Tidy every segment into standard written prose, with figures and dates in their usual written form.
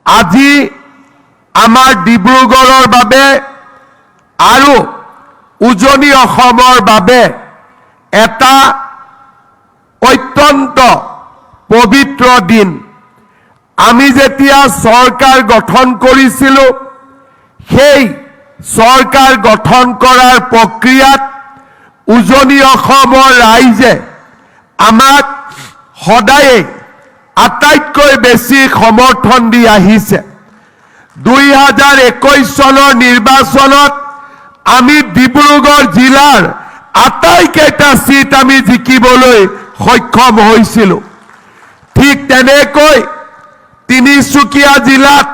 আজি আমাৰ ডিব্ৰুগড়ৰ বাবে আৰু উজনি অসমৰ বাবে এটা অত্যন্ত পবিত্ৰ দিন। আমি যেতিয়া চৰকাৰ গঠন কৰিছিলোঁ, সেই চৰকাৰ গঠন কৰাৰ প্ৰক্ৰিয়াত উজনি অসমৰ ৰাইজে আমাক সদায়ে আটাইতকৈ বেছি সমৰ্থন দি আহিছে। 2021 চনৰ নিৰ্বাচনত আমি ডিব্ৰুগড় জিলাৰ আটাইকেইটা সিট আমি জিকিবলৈ সক্ষম হৈছিলোঁ। ঠিক তেনেকৈ তিনিচুকীয়া জিলাত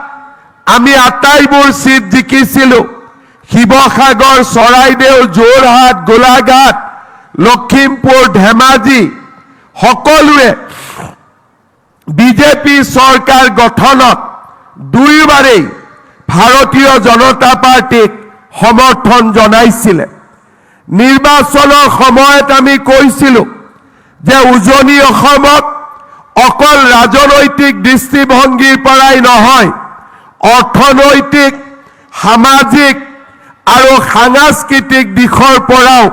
আমি আটাইবোৰ সিট জিকিছিলোঁ। শিৱসাগৰ, চৰাইদেউ, যোৰহাট, গোলাঘাট, লখিমপুৰ, ধেমাজি সকলোৱে বিজেপি চৰকাৰ গঠনত দুইবাৰেই ভাৰতীয় জনতা পাৰ্টিক সমৰ্থন জনাইছিলে। নিৰ্বাচনৰ সময়ত আমি কৈছিলোঁ যে উজনি অসমত অকল ৰাজনৈতিক দৃষ্টিভংগীৰ পৰাই নহয়, অৰ্থনৈতিক, সামাজিক আৰু সাংস্কৃতিক দিশৰ পৰাও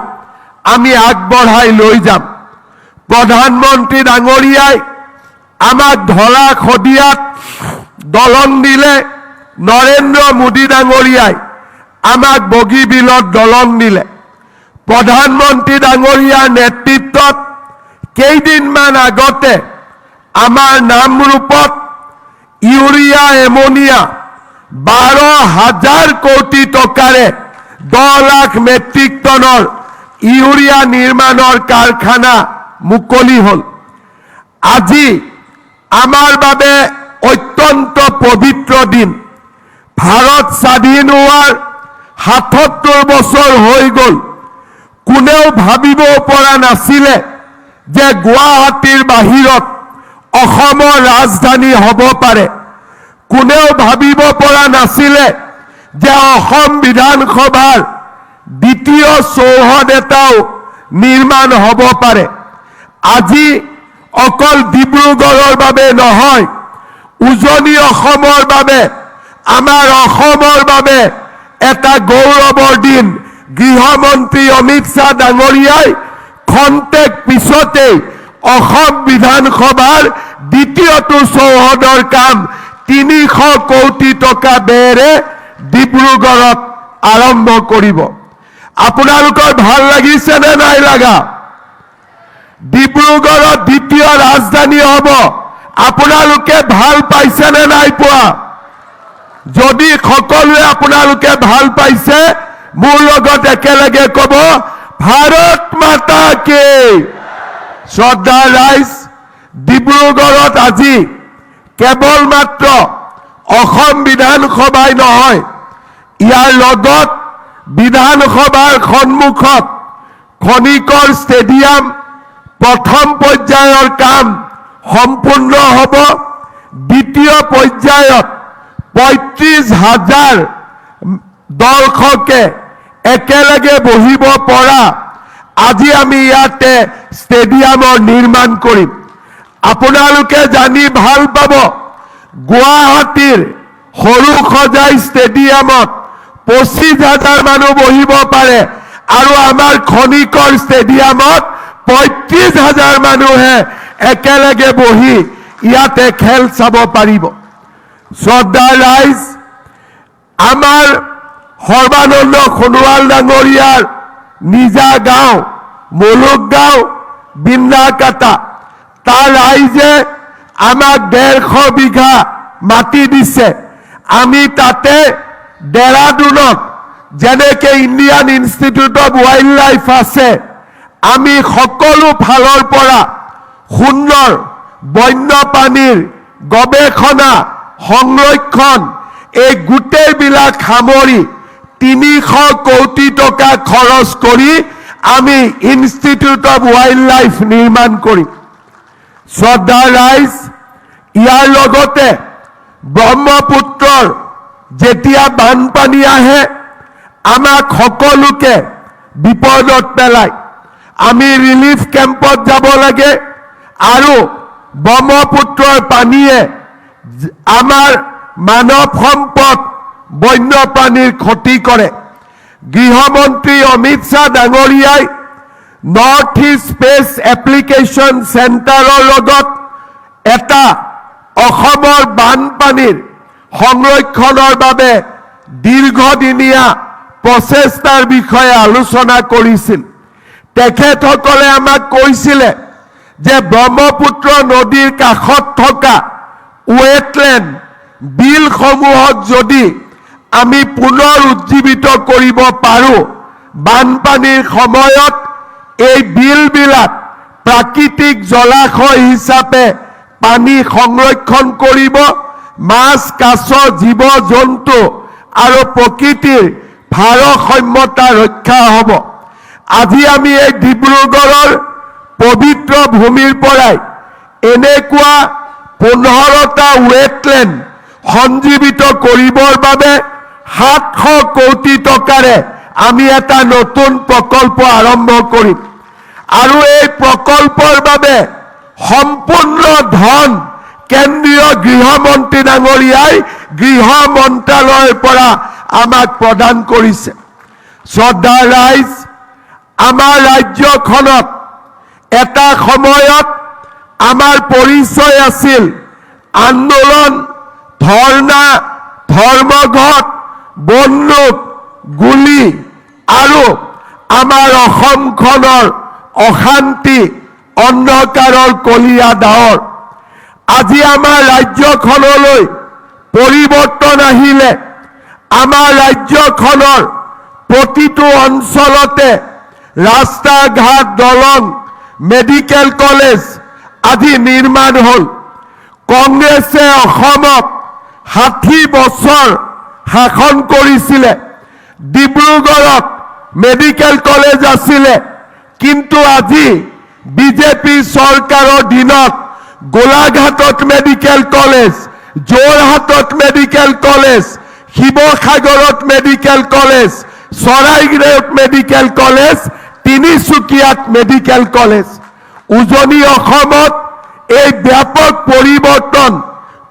আমি আগবঢ়াই লৈ যাম। প্ৰধানমন্ত্ৰী ডাঙৰীয়াই আমাক ধলা শদিয়াত দলং দিলে, নৰেন্দ্ৰ মোদী ডাঙৰীয়াই আমাক বগীবিলত দলং দিলে। প্ৰধানমন্ত্ৰী ডাঙৰীয়াৰ নেতৃত্বত কেইদিনমান আগতে আমাৰ নামৰূপত ইউৰিয়া এমনিয়া 12,000 কোটি টকাৰে 10 লাখ মেট্ৰিক টনৰ ইউৰিয়া নিৰ্মাণৰ কাৰখানা মুকলি হ'ল। আজি আমাৰ বাবে অত্যন্ত পবিত্ৰ দিন। ভাৰত স্বাধীন হোৱাৰ ৭৭ বছৰ হৈ গ'ল। কোনেও ভাবিব পৰা নাছিলে যে গুৱাহাটীৰ বাহিৰত অসমৰ ৰাজধানী হ'ব পাৰে। কোনেও ভাবিব পৰা নাছিলে যে অসম বিধানসভাৰ দ্বিতীয় চৌহদ এটাও নিৰ্মাণ হ'ব পাৰে। আজি অকল ডিব্ৰুগড়ৰ বাবে নহয়, উজনি অসমৰ বাবে, আমাৰ অসমৰ বাবে এটা গৌৰৱৰ দিন। গৃহমন্ত্ৰী অমিত শ্বাহ ডাঙৰীয়াই খন্তেক পিছতেই অসম বিধানসভাৰ দ্বিতীয়টো চৌহদৰ কাম 300 কোটি টকা ব্যয়েৰে ডিব্ৰুগড়ত আৰম্ভ কৰিব। আপোনালোকৰ ভাল লাগিছে নে নাই লাগা? ডিব্ৰুগড়ত দ্বিতীয় ৰাজধানী হ'ব। আপোনালোকে ভাল পাইছে নে নাই পোৱা? যদি সকলোৱে আপোনালোকে ভাল পাইছে, মোৰ লগত একেলগে ক'ব, ভাৰত মাতা কি। শ্ৰদ্ধাৰ ৰাইজ, ডিব্ৰুগড়ত আজি কেৱল মাত্ৰ অসম বিধানসভাই নহয়, ইয়াৰ লগত বিধানসভাৰ সন্মুখত খনিকৰ ষ্টেডিয়াম প্ৰথম পৰ্যায়ৰ কাম সম্পূৰ্ণ হ'ব। দ্বিতীয় পৰ্যায়ত 35,000 দৰ্শকে একেলগে বহিব পৰা আজি আমি ইয়াতে ষ্টেডিয়ামৰ নিৰ্মাণ কৰিম। আপোনালোকে জানি ভাল পাব, গুৱাহাটীৰ সৰু সজাই ষ্টেডিয়ামত 25,000 মানুহ বহিব পাৰে আৰু আমাৰ খনিকৰ ষ্টেডিয়ামত 35,000 মানুহে একেলগে বহি ইয়াতে খেল চাব পাৰিব। শ্ৰদ্ধাৰ ৰাইজ, আমাৰ সৰ্বানন্দ সোণোৱাল ডাঙৰীয়াৰ নিজা গাঁও মুলুক গাঁও বিন্দাকাটা, তাৰ ৰাইজে আমাক 150 বিঘা মাটি দিছে। আমি তাতে ডেৰাডুনত যেনেকে Indian institute of wild life আছে, আমি সকলো ফালৰ পৰা সুন্দৰ বন্যপ্ৰাণীৰ গৱেষণা, সংৰক্ষণ, এই গোটেইবিলাক সামৰি 300 কোটি টকা খৰচ কৰি আমি ইনষ্টিটিউট অফ ৱাইল্ড লাইফ নিৰ্মাণ কৰিম। শ্ৰদ্ধাৰ ৰাইজ, ইয়াৰ লগতে ব্ৰহ্মপুত্ৰৰ যেতিয়া বানপানী আহে, আমাক সকলোকে বিপদত পেলায়। আমি ৰিলিফ কেম্পত যাব লাগে আৰু ব্ৰহ্মপুত্ৰৰ পানীয়ে আমাৰ মানৱ সম্পদ বন্যপ্ৰাণীৰ ক্ষতি কৰে। গৃহমন্ত্ৰী অমিত শ্বাহ ডাঙৰীয়াই নৰ্থ ইষ্ট স্পেচ এপ্লিকেশ্যন চেণ্টাৰৰ লগত এটা অসমৰ বানপানীৰ সংৰক্ষণৰ বাবে দীৰ্ঘদিনীয়া প্ৰচেষ্টাৰ বিষয়ে আলোচনা কৰিছিল। তেখেতসকলে আমাক কৈছিলে যে ব্ৰহ্মপুত্ৰ নদীৰ কাষত থকা ৱেটলেণ্ড বিলসমূহক যদি আমি পুনৰ উজ্জীৱিত কৰিব পাৰোঁ, বানপানীৰ সময়ত এই বিলবিলাক প্ৰাকৃতিক জলাশয় হিচাপে পানী সংৰক্ষণ কৰিব, মাছ কাছ জীৱ জন্তু আৰু প্ৰকৃতিৰ ভাৰসাম্যতা ৰক্ষা হ'ব। আজি আমি এই ডিব্ৰুগড়ৰ পবিত্ৰ ভূমিৰ পৰাই এনেকুৱা 15টা ৱেটলেণ্ড সঞ্জীৱিত কৰিবৰ বাবে 700 কোটি টকাৰে আমি এটা নতুন প্ৰকল্প আৰম্ভ কৰিম আৰু এই প্ৰকল্পৰ বাবে সম্পূৰ্ণ ধন কেন্দ্ৰীয় গৃহমন্ত্ৰী ডাঙৰীয়াই গৃহ মন্ত্ৰালয়ৰ পৰা আমাক প্ৰদান কৰিছে। শ্ৰদ্ধা ৰাইজ, আমাৰ ৰাজ্যখনত এটা সময়ত আমাৰ পৰিচয় আছিল আন্দোলন, ধৰ্ণা, ধৰ্মঘট, বন্দুক, গুলী আৰু আমাৰ অসমখনৰ অশান্তি, অন্ধকাৰৰ কলীয়া ডাৱৰ। আজি আমাৰ ৰাজ্যখনলৈ পৰিৱৰ্তন আহিলে আমাৰ ৰাজ্যখনৰ প্ৰতিটো অঞ্চলতে ৰাস্তা ঘাট, দলং, মেডিকেল কলেজ আদি নিৰ্মাণ হ'ল। কংগ্ৰেছে অসমত 60 বছৰ শাসন কৰিছিলে। ডিব্ৰুগড়ত মেডিকেল কলেজ আছিলে, কিন্তু আজি বিজেপি চৰকাৰৰ দিনত গোলাঘাটত মেডিকেল কলেজ, যোৰহাটত মেডিকেল কলেজ, শিৱসাগৰত মেডিকেল কলেজ, চৰাইদেউত মেডিকেল কলেজ, তিনিচুকীয়াত মেডিকেল কলেজ। উজনি অসমত এই ব্যাপক পৰিৱৰ্তন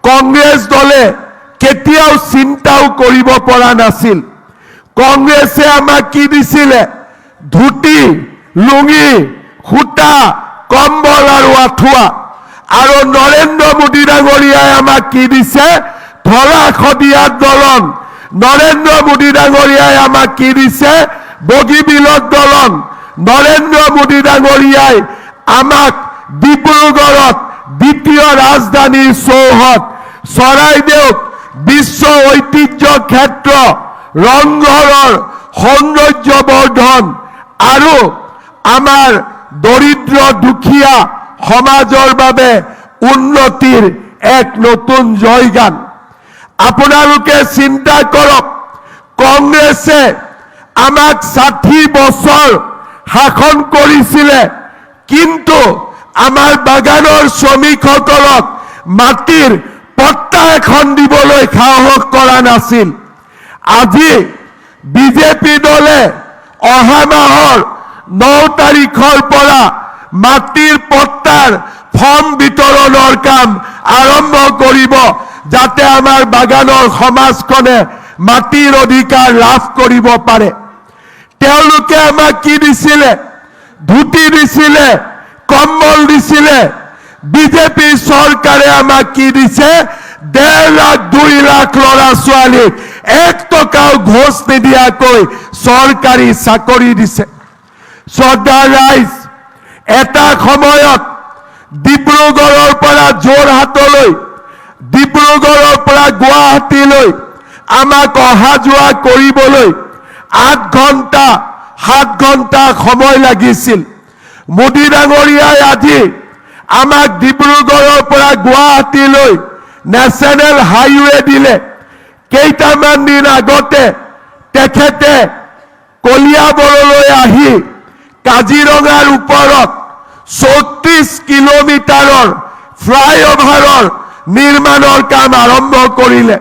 কংগ্ৰেছ দলে কেতিয়াও চিন্তাও কৰিব পৰা নাছিল। কংগ্ৰেছে আমাক কি দিছিলে? ধুতি, লুঙি, সূতা, কম্বল আৰু আঁঠুৱা। আৰু নৰেন্দ্ৰ মোদী ডাঙৰীয়াই আমাক কি দিছে? ধলা শদিয়াৰ দলং। নৰেন্দ্ৰ মোদী ডাঙৰীয়াই আমাক কি দিছে? বগীবিলৰ দলং। নৰেন্দ্ৰ মোদী ডাঙৰীয়াই আমাক ডিব্ৰুগড়ত দ্বিতীয় ৰাজধানীৰ চৌহদ, চৰাইদেউত বিশ্ব ঐতিহ্য ক্ষেত্ৰ, ৰংঘৰৰ সৌন্দৰ্যবৰ্ধন আৰু আমাৰ দৰিদ্ৰ দুখীয়া সমাজৰ বাবে উন্নতিৰ এক নতুন জয়গান। আপোনালোকে চিন্তা কৰক, কংগ্ৰেছে আমাক 60 বছৰ শাসন কৰিছিলে, কিন্তু আমাৰ বাগানৰ শ্ৰমিকসকলক মাটিৰ পট্টা এখন দিবলৈ সাহস কৰা নাছিল। আজি বিজেপি দলে অহা মাহৰ 9 তাৰিখৰ পৰা মাটিৰ পট্টাৰ ফৰ্ম বিতৰণৰ কাম আৰম্ভ কৰিব, যাতে আমাৰ বাগানৰ সমাজখনে মাটিৰ অধিকাৰ লাভ কৰিব পাৰে। তেওঁলোকে আমাক কি দিছিলে? ধুতি দিছিলে, কম্বল দিছিলে। বিজেপি চৰকাৰে আমাক কি দিছে? 1.5 লাখ 2 লাখ ল'ৰা ছোৱালীক 1 টকাও ঘোষ নিদিয়াকৈ চৰকাৰী চাকৰি দিছে। শ্ৰদ্ধা ৰাইজ, এটা সময়ত ডিব্ৰুগড়ৰ পৰা যোৰহাটলৈ, ডিব্ৰুগড়ৰ পৰা গুৱাহাটীলৈ আমাক অহা যোৱা কৰিবলৈ 8 ঘণ্টা 7 ঘণ্টা সময় লাগিছিল। মোদী ডাঙৰীয়াই আজি আমাক ডিব্ৰুগড়ৰ পৰা গুৱাহাটীলৈ নেশ্যনেল হাইৱে দিলে। কেইটামান দিন আগতে তেখেতে কলিয়াবৰলৈ আহি কাজিৰঙাৰ ওপৰত 34 কিলোমিটাৰৰ ফ্লাইঅভাৰৰ নিৰ্মাণৰ কাম আৰম্ভ কৰিলে।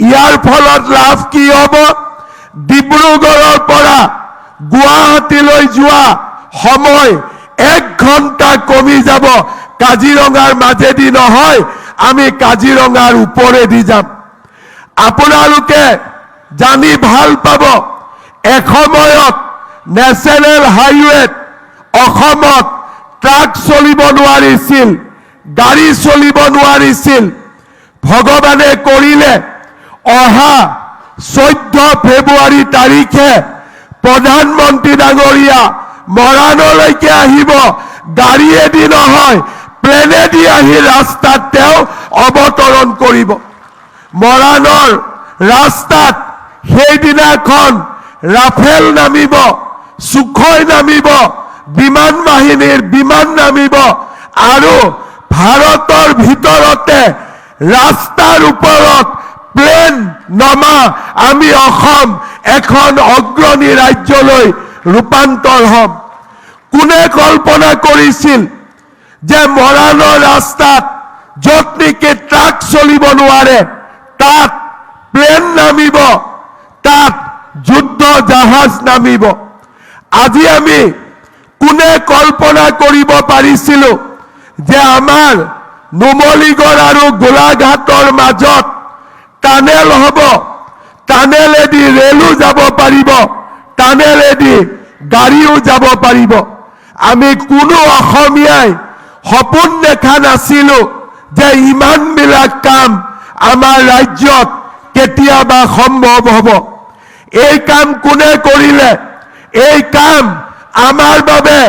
ইয়াৰ ফলত লাভ কি হ'ব? ডিব্ৰুগড়ৰ পৰা গুৱাহাটীলৈ যোৱা সময় 1 ঘণ্টা কমি যাব। কাজিৰঙাৰ মাজেদি নহয়, আমি কাজিৰঙাৰ ওপৰেদি যাম। আপোনালোকে জানি ভাল পাব এসময়ত নেশ্যনেল হাইৱেত অসমত ট্ৰাক চলিব নোৱাৰিছিল, গাড়ী চলিব নোৱাৰিছিল। ভগৱানে কৰিলে অহা 14 ফেব্ৰুৱাৰী তাৰিখে প্ৰধানমন্ত্ৰী ডাঙৰীয়া মৰাণলৈকে আহিব, গাড়ীয়েদি নহয় প্লেনেদি আহি ৰাস্তাত তেওঁ অৱতৰণ কৰিব। মৰাণৰ ৰাস্তাত সেইদিনাখন ৰাফেল নামিব, সুখই নামিব, বিমান বাহিনীৰ বিমান নামিব আৰু ভাৰতৰ ভিতৰতে ৰাস্তাৰ ওপৰত প্লেন নমা আমি অসম এখন অগ্ৰণী ৰাজ্যলৈ ৰূপান্তৰ হ'ম। কোনে কল্পনা কৰিছিল যে মৰাণৰ ৰাস্তাত য'ত নেকি ট্ৰাক চলিব নোৱাৰে তাত প্লেন নামিব, তাত যুদ্ধ জাহাজ নামিব। আজি আমি কোনে কল্পনা কৰিব পাৰিছিলো যে আমাৰ নুমলীগড় আৰু গোলাঘাটৰ মাজত টানেল হ'ব, টানেলেদি ৰেলো যাব পাৰিব, টানেলেদি গাড়ীও যাব পাৰিব। আমি কোনো অসমীয়াই সপোন দেখা নাছিলো যে ইমানবিলাক কাম আমাৰ ৰাজ্যত কেতিয়াবা সম্ভৱ হ'ব। এই কাম কোনে কৰিলে? এই কাম আমাৰ বাবে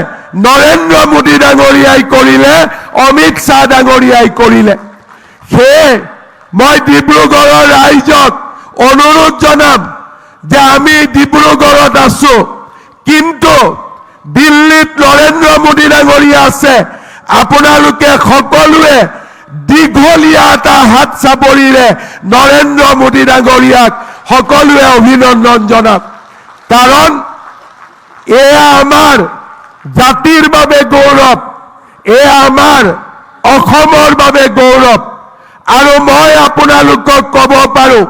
নৰেন্দ্ৰ মোদী ডাঙৰীয়াই কৰিলে, অমিত শ্বাহ ডাঙৰীয়াই কৰিলে। সেয়ে মই ডিব্ৰুগড়ৰ ৰাইজক অনুৰোধ জনাম যে আমি ডিব্ৰুগড়ত আছো, কিন্তু দিল্লীত নৰেন্দ্ৰ মোদী ডাঙৰীয়া আছে। আপোনালোকে সকলোৱে দীঘলীয়া এটা হাত চাপৰিৰে নৰেন্দ্ৰ মোদী ডাঙৰীয়াক সকলোৱে অভিনন্দন জনাওক। কাৰণ এয়া আমাৰ জাতিৰ বাবে গৌৰৱ, এয়া আমাৰ অসমৰ বাবে গৌৰৱ। আৰু মই আপোনালোকক ক'ব পাৰো,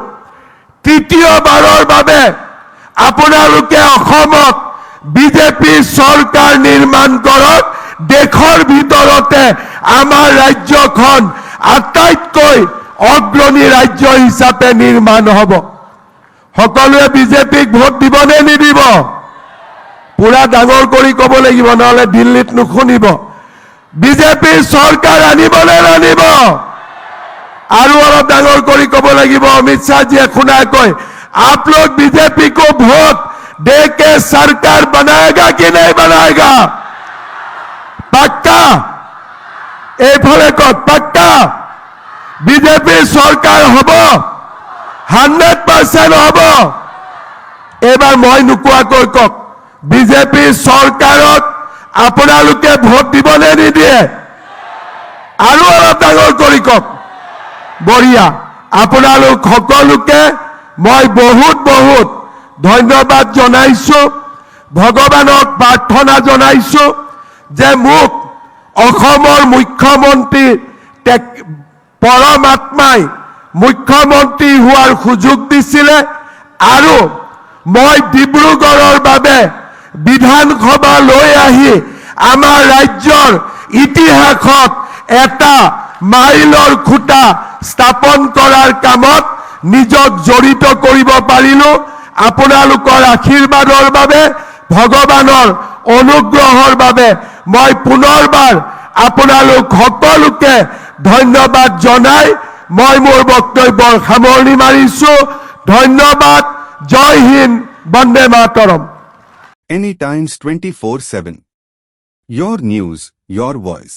তৃতীয়বাৰৰ বাবে আপোনালোকে অসমত বিজেপি চৰকাৰ নিৰ্মাণ কৰক। দেশৰ ভিতৰতে আমাৰ ৰাজ্যখন আটাইতকৈ অগ্ৰণী ৰাজ্য হিচাপে নিৰ্মাণ হ'ব। সকলোৱে বিজেপিক ভোট দিবনে নিদিব? পুৰা ডাঙৰ কৰি ক'ব লাগিব, নহ'লে দিল্লীত নুশুনিব। বিজেপিৰ চৰকাৰ আনিবনে নানিব? আৰু অলপ ডাঙৰ কৰি ক'ব লাগিব, অমিত শ্বাহজীয়ে শুনাকৈ, आप लोग बीजेपी को वोट दे के सरकार बनाएगा कि नहीं बनाएगा? पक्का? এইফালে কত पक्का? বিজেপি চৰকাৰ হ'ব, 100% হ'ব। এবাৰ মই নোকোৱাকৈ কওক, বিজেপি চৰকাৰক আপোনালোকে ভোট দিবনে নিদিয়ে? আৰু অলপ ডাঙৰ কৰি কওক। বঢ়িয়া। আপোনালোক সকলোকে মই বহুত বহুত ধন্যবাদ জনাইছো, ভগৱানক প্ৰাৰ্থনা জনাইছো যে মোক অসমৰ মুখ্যমন্ত্ৰী পৰমাত্মাই মুখ্যমন্ত্ৰী হোৱাৰ সুযোগ দিছিলে আৰু মই ডিব্ৰুগড়ৰ বাবে বিধানসভা লৈ আহি আমাৰ ৰাজ্যৰ ইতিহাসত এটা মাইলৰ খুঁটা স্থাপন কৰাৰ কামত নিজক জড়িত কৰিব পাৰিলো। আপোনালোকৰ আশীৰ্বাদৰ বাবে, ভগৱানৰ অনুগ্ৰহৰ বাবে মই পুনৰবাৰ আপোনালোক সকলোকে ধন্যবাদ জনাই মই মোৰ বক্তব্যৰ সামৰণি মাৰিছো। ধন্যবাদ। জয় Hind, Vande Mataram. Anytimes 24/7. Your news, your voice.